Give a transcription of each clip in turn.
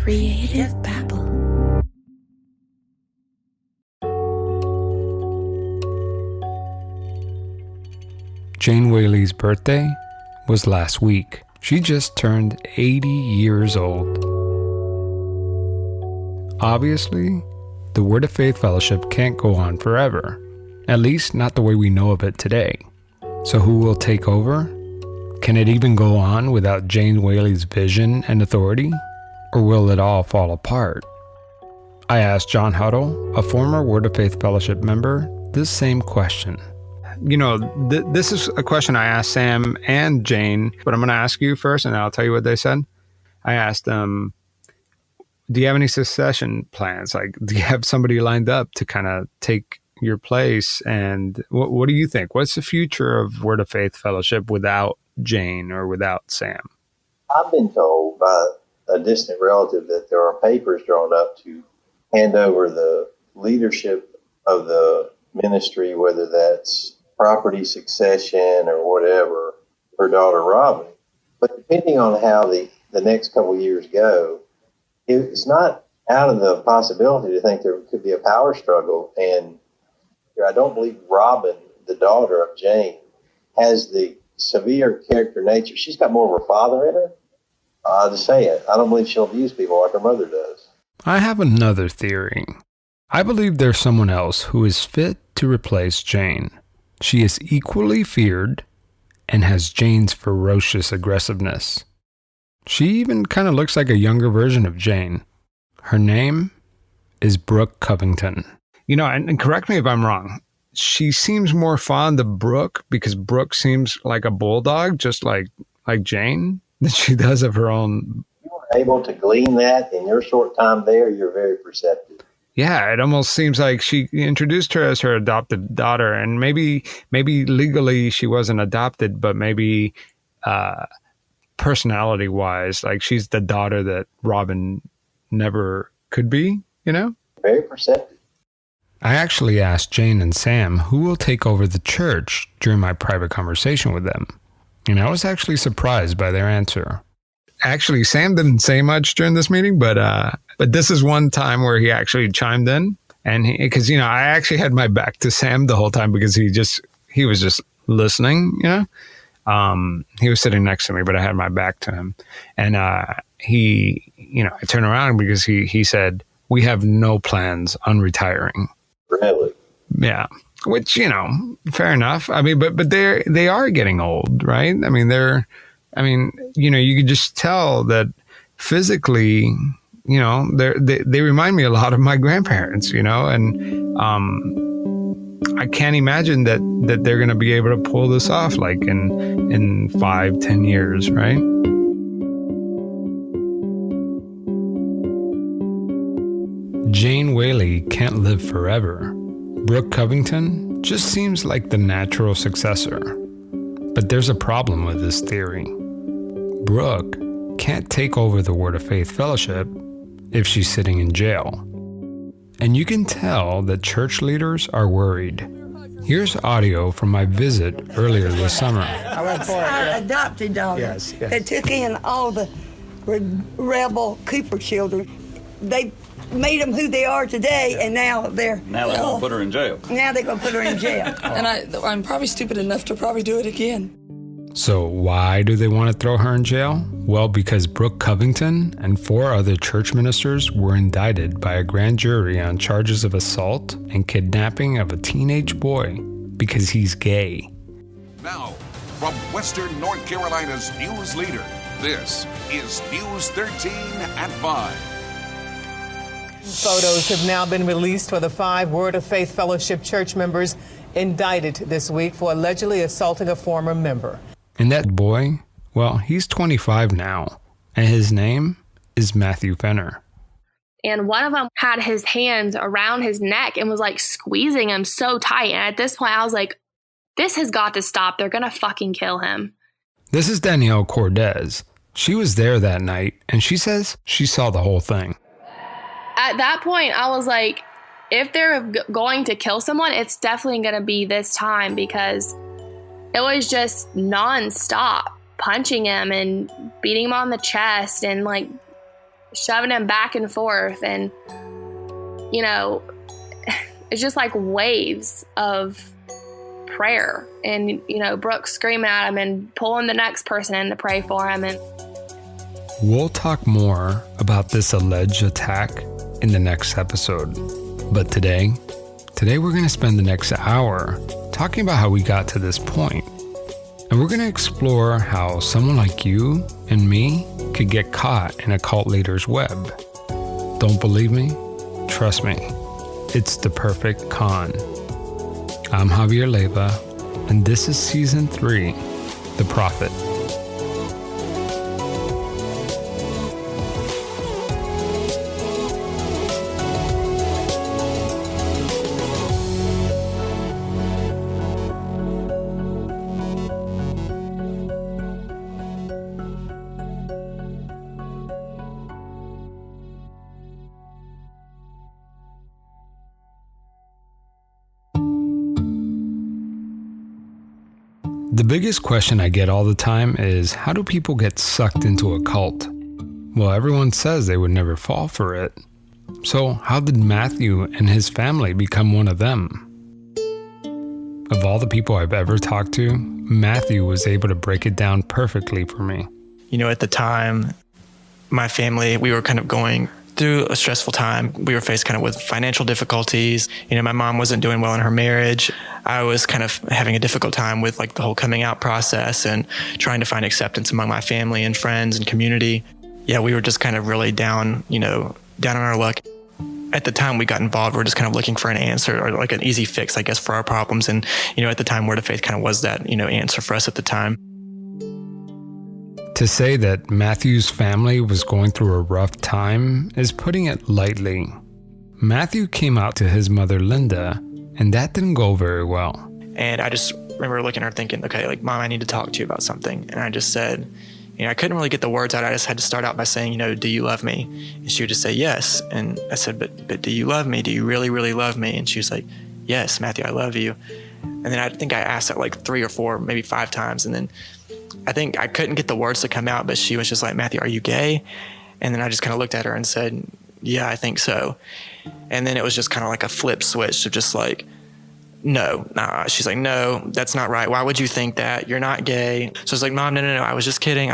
Creative Babble. Jane Whaley's birthday was last week. She just turned 80 years old. Obviously, the Word of Faith Fellowship can't go on forever, at least not the way we know of it today. So who will take over? Can it even go on without Jane Whaley's vision and authority? Or will it all fall apart? I asked John Huddle, a former Word of Faith Fellowship member, this same question. You know, this is a question I asked Sam and Jane, but I'm going to ask you first, and I'll tell you what they said. I asked them, do you have any succession plans? Like, do you have somebody lined up to kind of take your place? And what do you think? What's the future of Word of Faith Fellowship without Jane or without Sam? I've been told by a distant relative that there are papers drawn up to hand over the leadership of the ministry, whether that's property succession or whatever, her daughter Robin. But depending on how the next couple of years go, it's not out of the possibility to think there could be a power struggle. And I don't believe Robin, the daughter of Jane, has the severe character nature. She's got more of her father in her. I'll just say it. I don't believe she'll abuse people like her mother does. I have another theory. I believe there's someone else who is fit to replace Jane. She is equally feared and has Jane's ferocious aggressiveness. She even kind of looks like a younger version of Jane. Her name is Brooke Covington. You know, and correct me if I'm wrong, she seems more fond of Brooke because Brooke seems like a bulldog, just like Jane, than she does of her own. You were able to glean that in your short time there. You're very perceptive. Yeah, it almost seems like she introduced her as her adopted daughter, and maybe legally she wasn't adopted, but maybe personality-wise, like she's the daughter that Robin never could be, you know? Very perceptive. I actually asked Jane and Sam who will take over the church during my private conversation with them, and I was actually surprised by their answer. Actually, Sam didn't say much during this meeting, but this is one time where he actually chimed in, and because I actually had my back to Sam the whole time because he was just listening, he was sitting next to me, but I had my back to him, and I turned around because he said, "We have no plans on retaring." Really? Yeah. Which, fair enough. I mean, but they are getting old, right? I mean, you could just tell that physically, they remind me a lot of my grandparents, and I can't imagine that they're going to be able to pull this off like in 5-10 years, right? Jane Whaley can't live forever. Brooke Covington just seems like the natural successor. But there's a problem with this theory. Brooke can't take over the Word of Faith Fellowship if she's sitting in jail. And you can tell that church leaders are worried. Here's audio from my visit earlier this summer. Our adopted daughter. Yes. They took in all the rebel Cooper children. They made them who they are today, and now they're going to put her in jail. Now they're going to put her in jail. And I'm probably stupid enough to probably do it again. So why do they want to throw her in jail? Well, because Brooke Covington and 4 other church ministers were indicted by a grand jury on charges of assault and kidnapping of a teenage boy because he's gay. Now, from Western North Carolina's news leader, this is News 13 at 5. Photos have now been released for the 5 Word of Faith Fellowship church members indicted this week for allegedly assaulting a former member. And that boy, well, he's 25 now, and his name is Matthew Fenner. And one of them had his hands around his neck and was like squeezing him so tight. And at this point, I was like, this has got to stop. They're going to fucking kill him. This is Danielle Cordes. She was there that night, and she says she saw the whole thing. At that point, I was like, if they're going to kill someone, it's definitely going to be this time, because it was just nonstop punching him and beating him on the chest and like shoving him back and forth. And, you know, it's just like waves of prayer. And, you know, Brooke screaming at him and pulling the next person in to pray for him. And we'll talk more about this alleged attack in the next episode. But today we're going to spend the next hour talking about how we got to this point. And we're going to explore how someone like you and me could get caught in a cult leader's web. Don't believe me? Trust me. It's the perfect con. I'm Javier Leyva, and this is Season 3, The Prophet. The biggest question I get all the time is, how do people get sucked into a cult? Well, everyone says they would never fall for it. So how did Matthew and his family become one of them? Of all the people I've ever talked to, Matthew was able to break it down perfectly for me. You know, at the time, my family, we were kind of going through a stressful time. We were faced kind of with financial difficulties. You know, my mom wasn't doing well in her marriage. I was kind of having a difficult time with like the whole coming out process and trying to find acceptance among my family and friends and community. Yeah, we were just kind of really down, you know, down on our luck. At the time we got involved, we were just kind of looking for an answer or like an easy fix, I guess, for our problems. And, you know, at the time, Word of Faith kind of was that, you know, answer for us at the time. To say that Matthew's family was going through a rough time is putting it lightly. Matthew came out to his mother, Linda, and that didn't go very well. And I just remember looking at her thinking, okay, like, Mom, I need to talk to you about something. And I just said, you know, I couldn't really get the words out. I just had to start out by saying, you know, do you love me? And she would just say, yes. And I said, but do you love me? Do you really, really love me? And she was like, yes, Matthew, I love you. And then I think I asked that like 3 or 4, maybe 5 times. And then I think I couldn't get the words to come out, but she was just like, Matthew, are you gay? And then I just kind of looked at her and said, yeah, I think so. And then it was just kind of like a flip switch of just like, no, nah. She's like, no, that's not right. Why would you think that? You're not gay. So I was like, Mom, no, I was just kidding.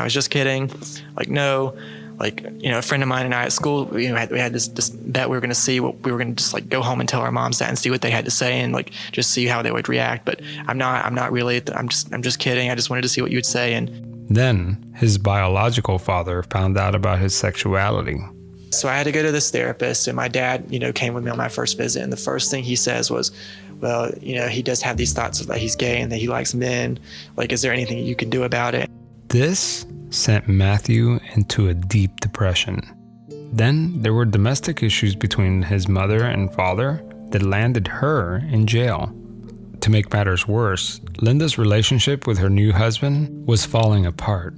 Like, no. Like, you know, a friend of mine and I at school, we had this bet we were going to see what we were going to just like go home and tell our moms that and see what they had to say and like just see how they would react. But I'm not really, I'm just kidding. I just wanted to see what you would say. And then his biological father found out about his sexuality. So I had to go to this therapist, and my dad, you know, came with me on my first visit. And the first thing he says was, well, you know, he does have these thoughts that he's gay and that he likes men. Like, is there anything you can do about it? This sent Matthew into a deep depression. Then there were domestic issues between his mother and father that landed her in jail. To make matters worse, Linda's relationship with her new husband was falling apart.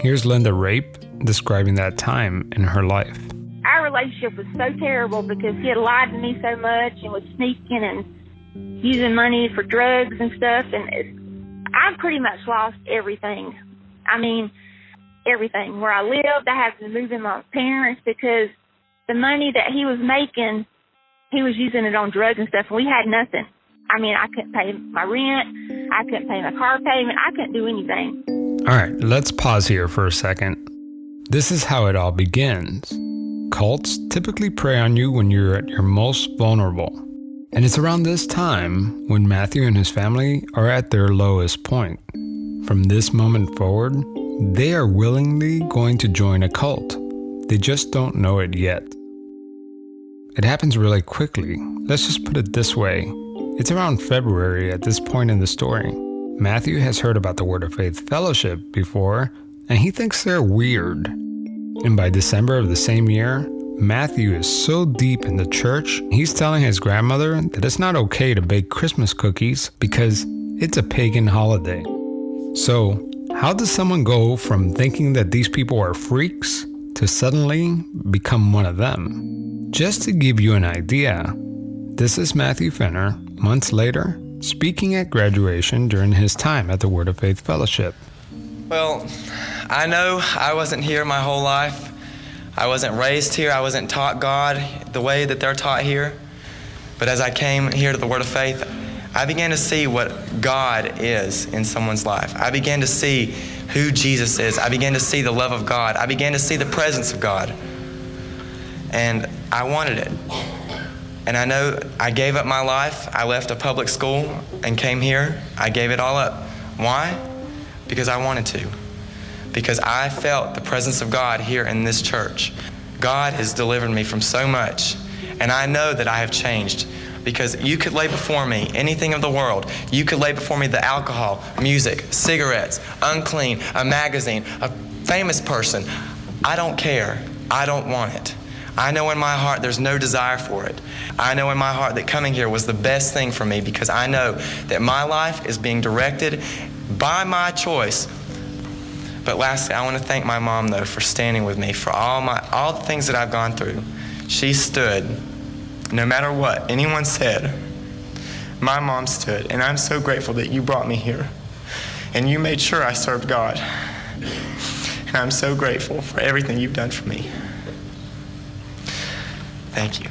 Here's Linda Rape describing that time in her life. Our relationship was so terrible because he had lied to me so much and was sneaking and using money for drugs and stuff. And I pretty much lost everything. I mean, everything. Where I lived, I had to move in my parents because the money that he was making, he was using it on drugs and stuff, and we had nothing. I mean, I couldn't pay my rent. I couldn't pay my car payment. I couldn't do anything. All right, let's pause here for a second. This is how it all begins. Cults typically prey on you when you're at your most vulnerable. And it's around this time when Matthew and his family are at their lowest point. From this moment forward, they are willingly going to join a cult. They just don't know it yet. It happens really quickly. Let's just put it this way. It's around February at this point in the story. Matthew has heard about the Word of Faith Fellowship before, and he thinks they're weird. And by December of the same year, Matthew is so deep in the church, he's telling his grandmother that it's not okay to bake Christmas cookies because it's a pagan holiday. So, how does someone go from thinking that these people are freaks to suddenly become one of them? Just to give you an idea, this is Matthew Fenner, months later, speaking at graduation during his time at the Word of Faith Fellowship. Well, I know I wasn't here my whole life. I wasn't raised here. I wasn't taught God the way that they're taught here. But as I came here to the Word of Faith, I began to see what God is in someone's life. I began to see who Jesus is. I began to see the love of God. I began to see the presence of God. And I wanted it. And I know I gave up my life. I left a public school and came here. I gave it all up. Why? Because I wanted to. Because I felt the presence of God here in this church. God has delivered me from so much. And I know that I have changed. Because you could lay before me anything of the world. You could lay before me the alcohol, music, cigarettes, unclean, a magazine, a famous person. I don't care. I don't want it. I know in my heart there's no desire for it. I know in my heart that coming here was the best thing for me because I know that my life is being directed by my choice. But lastly, I want to thank my mom, though, for standing with me for all the things that I've gone through. She stood, no matter what anyone said. My mom stood, and I'm so grateful that you brought me here. And you made sure I served God. And I'm so grateful for everything you've done for me. Thank you.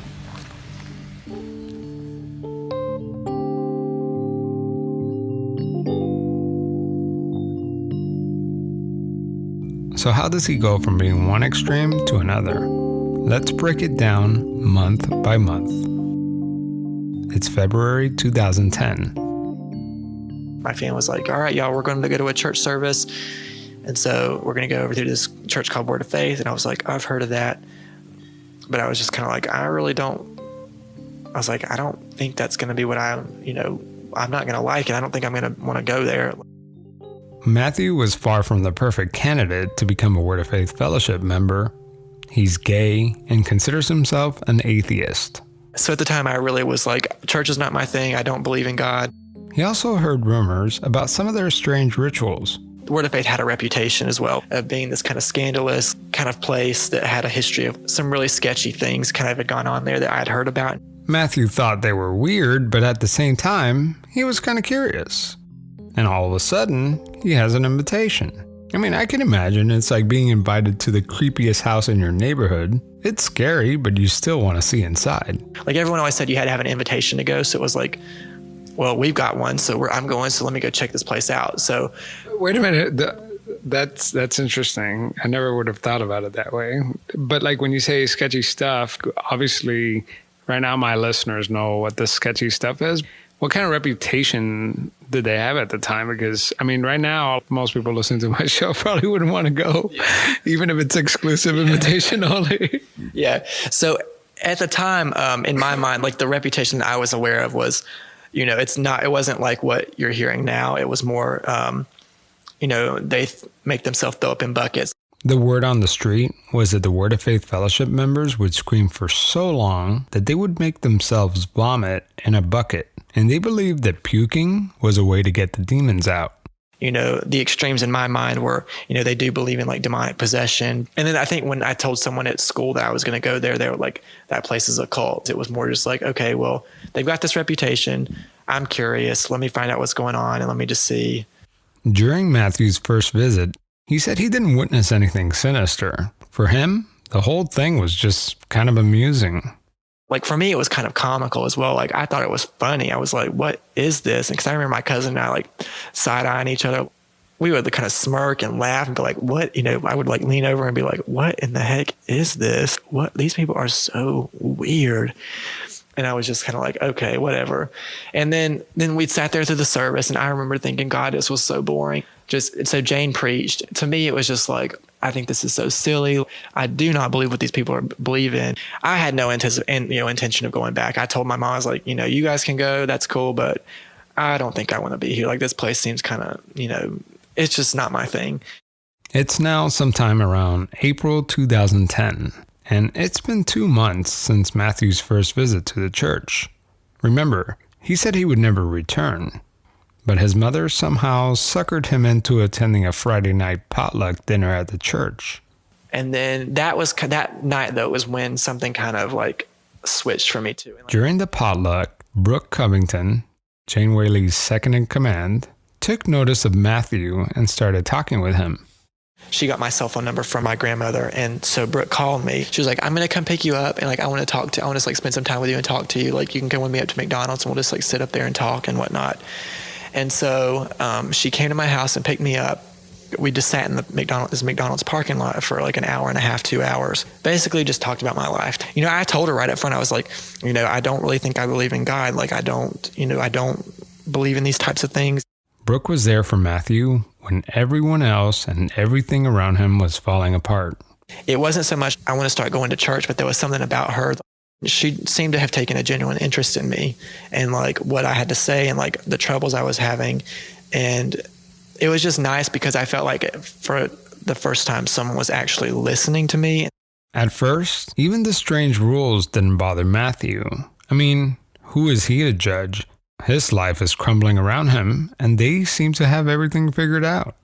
So how does he go from being one extreme to another? Let's break it down month by month. It's February 2010. My family was like, all right, y'all, we're going to go to a church service. And so we're going to go over to this church called Word of Faith. And I was like, I've heard of that. But I was just kind of like, I don't think that's going to be what I'm not going to like it. I don't think I'm going to want to go there. Matthew was far from the perfect candidate to become a Word of Faith Fellowship member. He's gay and considers himself an atheist. So at the time, I really was like, church is not my thing. I don't believe in God. He also heard rumors about some of their strange rituals. The Word of Faith had a reputation as well of being this kind of scandalous kind of place that had a history of some really sketchy things kind of had gone on there that I had heard about. Matthew thought they were weird, but at the same time, he was kind of curious. And all of a sudden, he has an invitation. I mean, I can imagine it's like being invited to the creepiest house in your neighborhood. It's scary, but you still want to see inside. Like everyone always said, you had to have an invitation to go. So it was like, well, we've got one, so I'm going, so let me go check this place out. So, wait a minute, that's interesting. I never would have thought about it that way. But like when you say sketchy stuff, obviously right now my listeners know what the sketchy stuff is. What kind of reputation did they have at the time? Because, I mean, right now, most people listening to my show probably wouldn't want to go, even if it's exclusive invitation only. Yeah. So at the time, in my mind, like the reputation that I was aware of was, it wasn't like what you're hearing now. It was more, they make themselves throw up in buckets. The word on the street was that the Word of Faith Fellowship members would scream for so long that they would make themselves vomit in a bucket. And they believed that puking was a way to get the demons out. The extremes in my mind were, they do believe in like demonic possession. And then I think when I told someone at school that I was going to go there, they were like, that place is a cult. It was more just like, okay, well, they've got this reputation. I'm curious. Let me find out what's going on and let me just see. During Matthew's first visit, he said he didn't witness anything sinister. For him, the whole thing was just kind of amusing. Like for me, it was kind of comical as well. Like I thought it was funny. I was like, what is this? And because I remember my cousin and I like side-eyeing each other. We would kind of smirk and laugh and be like, what? I would like lean over and be like, what in the heck is this? What? These people are so weird. And I was just kind of like, okay, whatever. And then we sat there through the service and I remember thinking, God, this was so boring. So Jane preached. To me, it was just like, I think this is so silly. I do not believe what these people believe in. I had no intention of going back. I told my mom, I was like, you guys can go. That's cool. But I don't think I want to be here. Like this place seems kind of, it's just not my thing. It's now sometime around April 2010. And it's been 2 months since Matthew's first visit to the church. Remember, he said he would never return. But his mother somehow suckered him into attending a Friday night potluck dinner at the church. And then that night, though, was when something kind of like switched for me too. During the potluck, Brooke Covington, Jane Whaley's second in command, took notice of Matthew and started talking with him. She got my cell phone number from my grandmother. And so Brooke called me. She was like, I'm going to come pick you up. And like, I want to like spend some time with you and talk to you. Like, you can come with me up to McDonald's and we'll just like sit up there and talk and whatnot. And so she came to my house and picked me up. We just sat in this McDonald's parking lot for like an hour and a half, 2 hours. Basically just talked about my life. I told her right up front, I was like, I don't really think I believe in God. Like, I don't believe in these types of things. Brooke was there for Matthew when everyone else and everything around him was falling apart. It wasn't so much I want to start going to church, but there was something about her. She seemed to have taken a genuine interest in me and like what I had to say and like the troubles I was having. And it was just nice because I felt like for the first time someone was actually listening to me. At first, even the strange rules didn't bother Matthew. I mean, who is he to judge? His life is crumbling around him, and they seem to have everything figured out.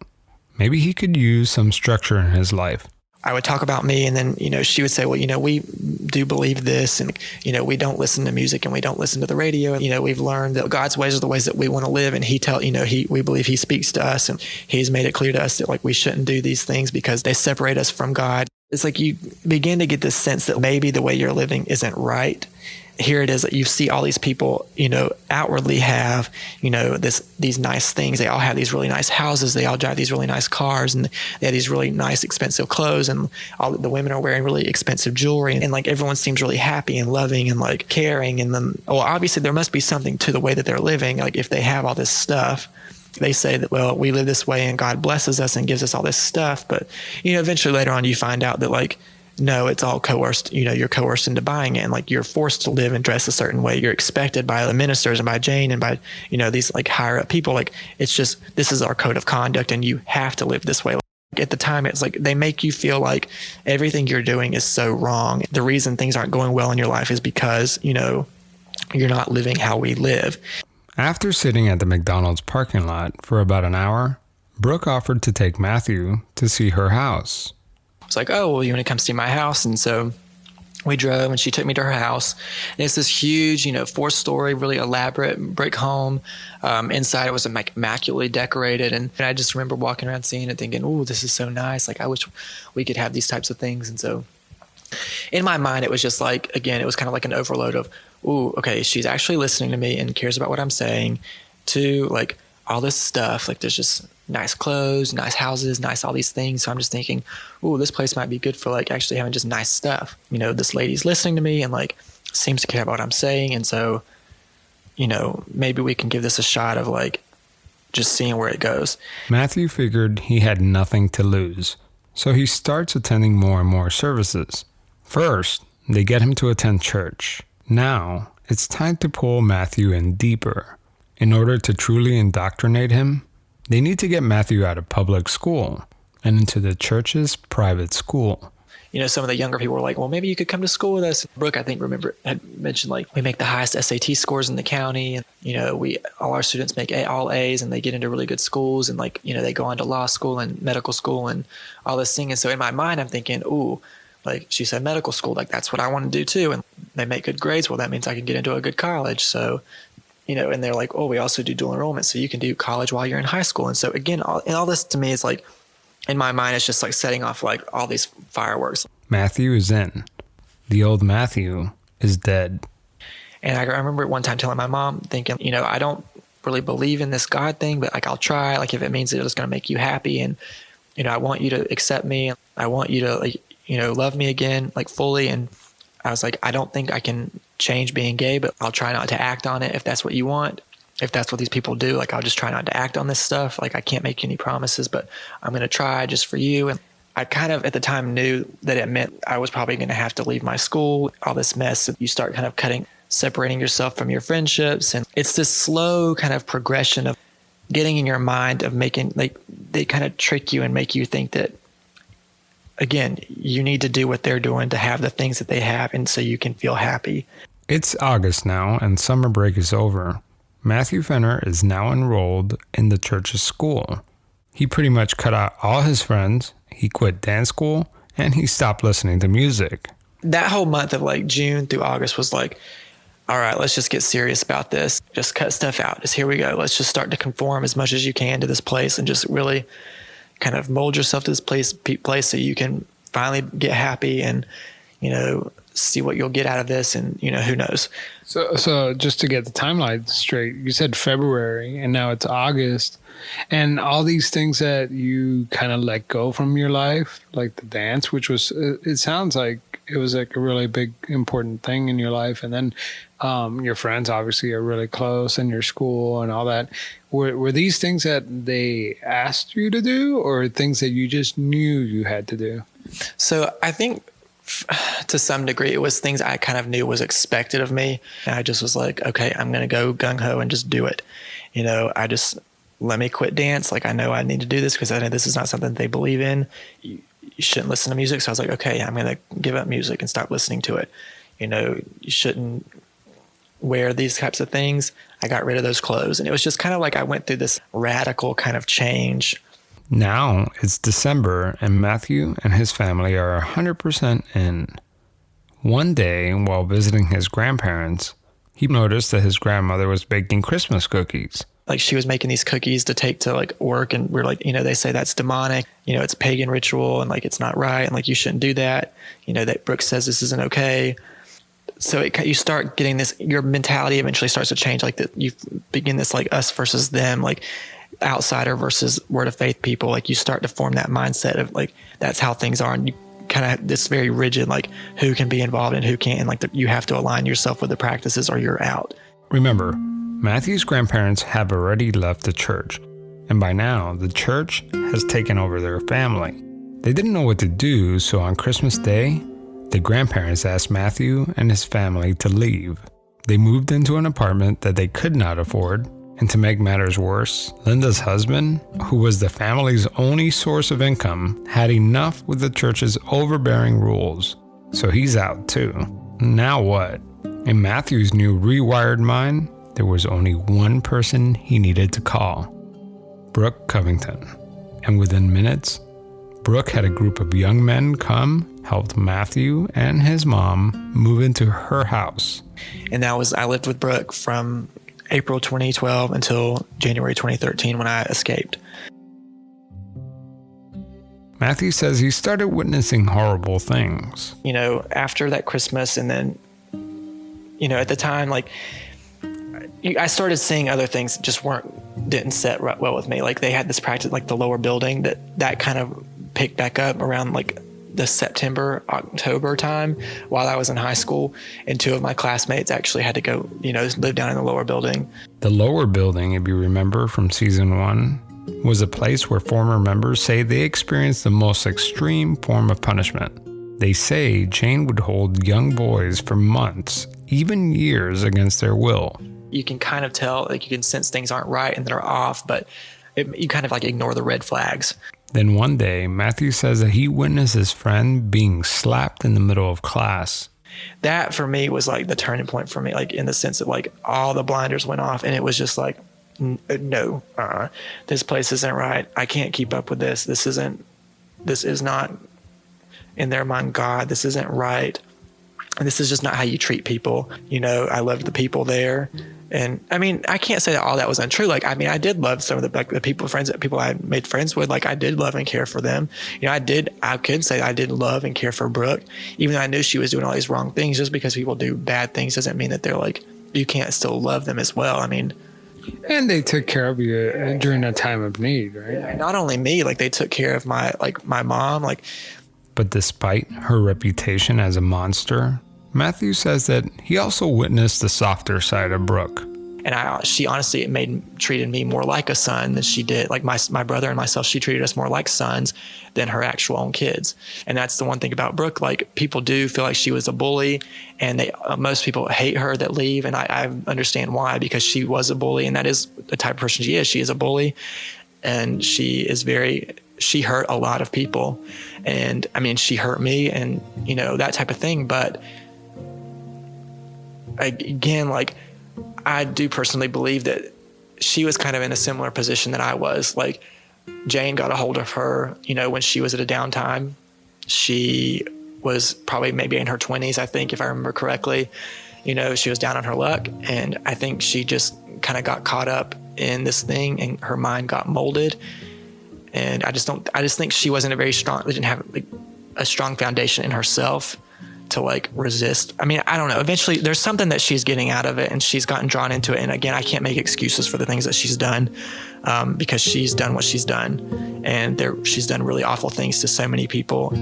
Maybe he could use some structure in his life. I would talk about me, and then, she would say, well, we do believe this, and, we don't listen to music and we don't listen to the radio. We've learned that God's ways are the ways that we want to live, and we believe he speaks to us, and he's made it clear to us that like we shouldn't do these things because they separate us from God. It's like you begin to get this sense that maybe the way you're living isn't right. Here it is that you see all these people, outwardly have, these nice things. They all have these really nice houses. They all drive these really nice cars, and they have these really nice, expensive clothes, and all the women are wearing really expensive jewelry. And like everyone seems really happy and loving and like caring. And then, obviously there must be something to the way that they're living. Like if they have all this stuff, they say that, well, we live this way and God blesses us and gives us all this stuff. But, eventually later on you find out that like, no, it's all coerced. You're coerced into buying it, and like you're forced to live and dress a certain way. You're expected by the ministers and by Jane and by, these like higher up people. Like, it's just, this is our code of conduct and you have to live this way. Like, at the time, it's like they make you feel like everything you're doing is so wrong. The reason things aren't going well in your life is because, you're not living how we live. After sitting at the McDonald's parking lot for about an hour, Brooke offered to take Matthew to see her house. It's like, oh, well, you want to come see my house? And so we drove and she took me to her house. And it's this huge, 4-story, really elaborate brick home. Inside it was immaculately decorated. And I just remember walking around seeing it thinking, oh, this is so nice. Like, I wish we could have these types of things. And so in my mind, it was just like, again, it was kind of like an overload of, ooh, okay, she's actually listening to me and cares about what I'm saying. To like all this stuff, like there's just nice clothes, nice houses, nice all these things. So I'm just thinking, ooh, this place might be good for like actually having just nice stuff. This lady's listening to me and like seems to care about what I'm saying. And so, maybe we can give this a shot of like just seeing where it goes. Matthew figured he had nothing to lose, so he starts attending more and more services. First, they get him to attend church. Now, it's time to pull Matthew in deeper. In order to truly indoctrinate him, they need to get Matthew out of public school and into the church's private school. Some of the younger people were like, well, maybe you could come to school with us. Brooke, I think, had mentioned like we make the highest SAT scores in the county. And, all our students make all A's and they get into really good schools. And like, they go on to law school and medical school and all this thing. And so in my mind, I'm thinking, ooh, like she said, medical school, like that's what I want to do too. And they make good grades. Well, that means I can get into a good college. So, and they're like, oh, we also do dual enrollment. So you can do college while you're in high school. And so again, all this to me is like, in my mind, it's just like setting off like all these fireworks. Matthew is in. The old Matthew is dead. And I remember one time telling my mom, thinking, I don't really believe in this God thing, but like I'll try. Like if it means that it's going to make you happy, and I want you to accept me. I want you to like love me again, like fully. And I was like, I don't think I can change being gay, but I'll try not to act on it if that's what you want. If that's what these people do, like I'll just try not to act on this stuff. Like I can't make any promises, but I'm going to try just for you. And I kind of at the time knew that it meant I was probably going to have to leave my school, all this mess. You start kind of separating yourself from your friendships. And it's this slow kind of progression of getting in your mind of making, like they kind of trick you and make you think that, again, you need to do what they're doing to have the things that they have. And so you can feel happy. It's August now and summer break is over. Matthew Fenner is now enrolled in the church's school. He pretty much cut out all his friends, he quit dance school, and he stopped listening to music. That whole month of like June through August was like, all right, let's just get serious about this. Just cut stuff out. Just here we go. Let's just start to conform as much as you can to this place and just really kind of mold yourself to this place so you can finally get happy and, see what you'll get out of this. And, who knows? So just to get the timeline straight, you said February and now it's August, and all these things that you kind of let go from your life, like the dance, which was, it sounds like it was like a really big, important thing in your life. And then your friends obviously are really close, and your school and all that. Were these things that they asked you to do, or things that you just knew you had to do? So I think to some degree it was things I kind of knew was expected of me. And I just was like, okay, I'm going to go gung-ho and just do it. Let me quit dance. Like, I know I need to do this because I know this is not something they believe in. You shouldn't listen to music. So I was like, okay, I'm going to give up music and stop listening to it. You shouldn't wear these types of things. I got rid of those clothes. And it was just kind of like I went through this radical kind of change. Now it's December, and Matthew and his family are 100% in. One day, while visiting his grandparents, he noticed that his grandmother was baking Christmas cookies. Like, she was making these cookies to take to like work, and we're like, they say that's demonic, it's pagan ritual, and like it's not right, and like you shouldn't do that. That Brooke says this isn't okay. So you start getting this, your mentality eventually starts to change. Like that, you begin this like us versus them, like outsider versus word of faith people. Like you start to form that mindset of like that's how things are, and you kind of have this very rigid like who can be involved and who can't, and like you have to align yourself with the practices or you're out. Remember, Matthew's grandparents have already left the church, and by now the church has taken over their family. They didn't know what to do, so on Christmas Day, the grandparents asked Matthew and his family to leave. They moved into an apartment that they could not afford, and to make matters worse, Linda's husband, who was the family's only source of income, had enough with the church's overbearing rules. So he's out too. Now what? In Matthew's new rewired mind, there was only one person he needed to call: Brooke Covington. And within minutes, Brooke had a group of young men come, helped Matthew and his mom move into her house. And I lived with Brooke from April 2012 until January 2013 when I escaped. Matthew says he started witnessing horrible things. After that Christmas, and then, at the time, like, I started seeing other things that just didn't set well with me. Like, they had this practice, like the lower building, that kind of picked back up around like the September, October time while I was in high school. And two of my classmates actually had to go, live down in the lower building. The lower building, if you remember from season 1, was a place where former members say they experienced the most extreme form of punishment. They say Jane would hold young boys for months, even years, against their will. You can kind of tell, like you can sense things aren't right and they're off, but you kind of like ignore the red flags. Then one day, Matthew says that he witnessed his friend being slapped in the middle of class. That for me was like the turning point for me, like in the sense that like all the blinders went off, and it was just like, no, this place isn't right. I can't keep up with this. This is not in their mind God. This isn't right. And this is just not how you treat people. I loved the people there. And I mean, I can't say that all that was untrue. Like, I mean, I did love some of the people I made friends with. Like, I did love and care for them. I could say I did love and care for Brooke, even though I knew she was doing all these wrong things. Just because people do bad things doesn't mean that they're like, you can't still love them as well. I mean, and they took care of you during a time of need, right? Yeah, not only me, like they took care of my mom, like. But despite her reputation as a monster, Matthew says that he also witnessed the softer side of Brooke. And she honestly treated me more like a son than she did. Like my brother and myself, she treated us more like sons than her actual own kids. And that's the one thing about Brooke. Like, people do feel like she was a bully, and most people hate her that leave. And I understand why, because she was a bully, and that is the type of person she is. She is a bully, and she hurt a lot of people. And I mean, she hurt me, and that type of thing. But again, like, I do personally believe that she was kind of in a similar position that I was. Like, Jane got a hold of her, when she was at a downtime. She was probably maybe in her 20s, I think, if I remember correctly. She was down on her luck, and I think she just kind of got caught up in this thing, and her mind got molded. And I just think she wasn't didn't have like a strong foundation in herself to like resist. I mean, I don't know. Eventually there's something that she's getting out of it, and she's gotten drawn into it. And again, I can't make excuses for the things that she's done, because she's done what she's done, and she's done really awful things to so many people.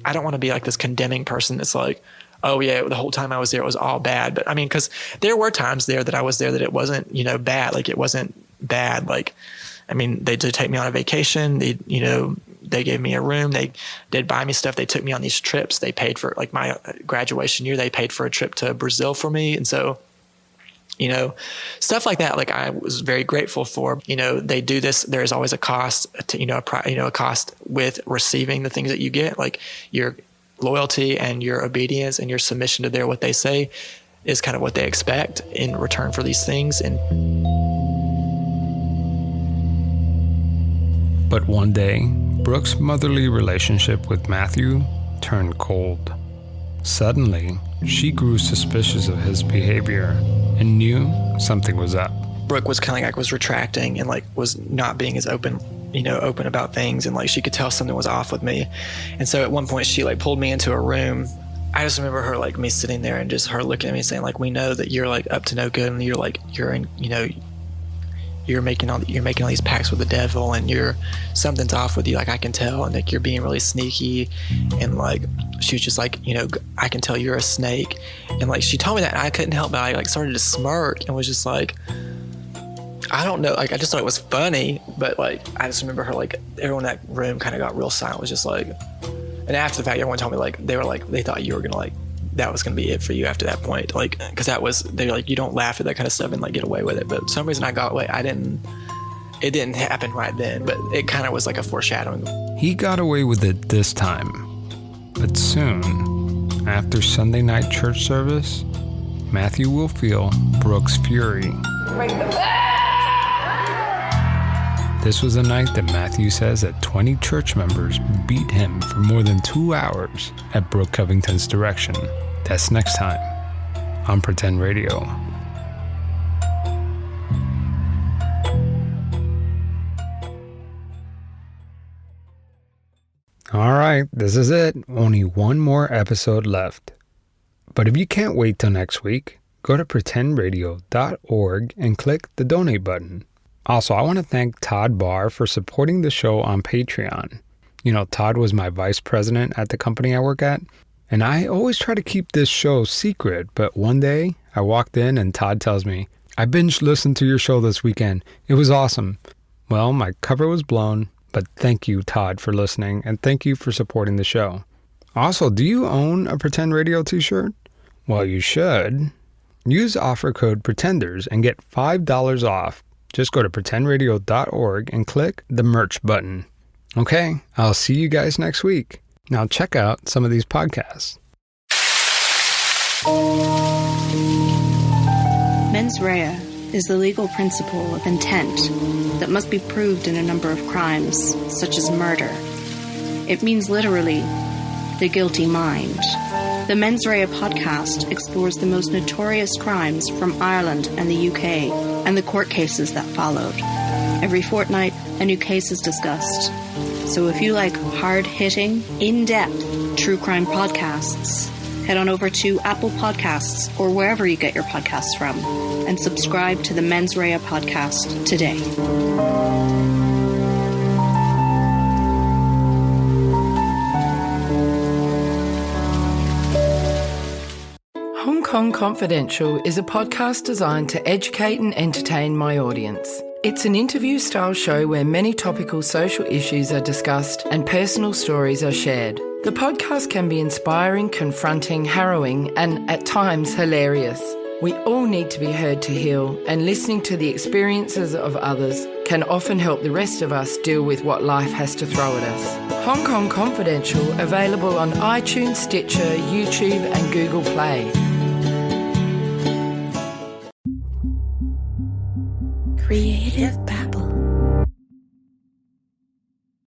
I don't want to be like this condemning person that's like, oh yeah, the whole time I was there, it was all bad. But I mean, because there were times there that I was there that it wasn't, bad. Like it wasn't bad. Like, I mean, they did take me on a vacation. They gave me a room. They did buy me stuff. They took me on these trips. They paid for like my graduation year. They paid for a trip to Brazil for me. And so, stuff like that, like I was very grateful for. They do this. There's always a cost to, a cost with receiving the things that you get, like your loyalty and your obedience and your submission to what they say is kind of what they expect in return for these things. But one day, Brooke's motherly relationship with Matthew turned cold. Suddenly, she grew suspicious of his behavior and knew something was up. Brooke was kind of like was retracting and like was not being as open about things, and like she could tell something was off with me. And so at one point she like pulled me into a room. I just remember her like me sitting there and just her looking at me saying like, we know that you're like up to no good, and you're making all these pacts with the devil, and something's off with you, like I can tell, and like you're being really sneaky. And like she was just like, I can tell you're a snake. And like she told me that, and I couldn't help but I like started to smirk and was just like, I don't know, like I just thought it was funny. But like I just remember her like everyone in that room kind of got real silent, was just like, and after the fact everyone told me like they thought you were gonna like that was gonna be it for you after that point, like because they're like, you don't laugh at that kind of stuff and like get away with it. But for some reason I got away. It didn't happen right then, but it kind of was like a foreshadowing. He got away with it this time, but soon after Sunday night church service, Matthew will feel Brooke's fury. This was a night that Matthew says that 20 church members beat him for more than 2 hours at Brooke Covington's direction. That's next time on Pretend Radio. All right, this is it. Only one more episode left. But if you can't wait till next week, go to pretendradio.org and click the donate button. Also, I want to thank Todd Barr for supporting the show on Patreon. Todd was my vice president at the company I work at, and I always try to keep this show secret, but one day I walked in and Todd tells me, I binge listened to your show this weekend. It was awesome. Well, my cover was blown, but thank you, Todd, for listening, and thank you for supporting the show. Also, do you own a Pretend Radio t-shirt? Well, you should. Use offer code PRETENDERS and get $5 off. Just go to pretendradio.org and click the merch button. Okay, I'll see you guys next week. Now check out some of these podcasts. Mens rea is the legal principle of intent that must be proved in a number of crimes, such as murder. It means literally, the guilty mind. The Mens Rea podcast explores the most notorious crimes from Ireland and the UK and the court cases that followed. Every fortnight, a new case is discussed. So if you like hard-hitting, in-depth true crime podcasts, head on over to Apple Podcasts or wherever you get your podcasts from and subscribe to the Mens Rea podcast today. Hong Kong Confidential is a podcast designed to educate and entertain my audience. It's an interview-style show where many topical social issues are discussed and personal stories are shared. The podcast can be inspiring, confronting, harrowing, and at times hilarious. We all need to be heard to heal, and listening to the experiences of others can often help the rest of us deal with what life has to throw at us. Hong Kong Confidential, available on iTunes, Stitcher, YouTube, and Google Play. Creative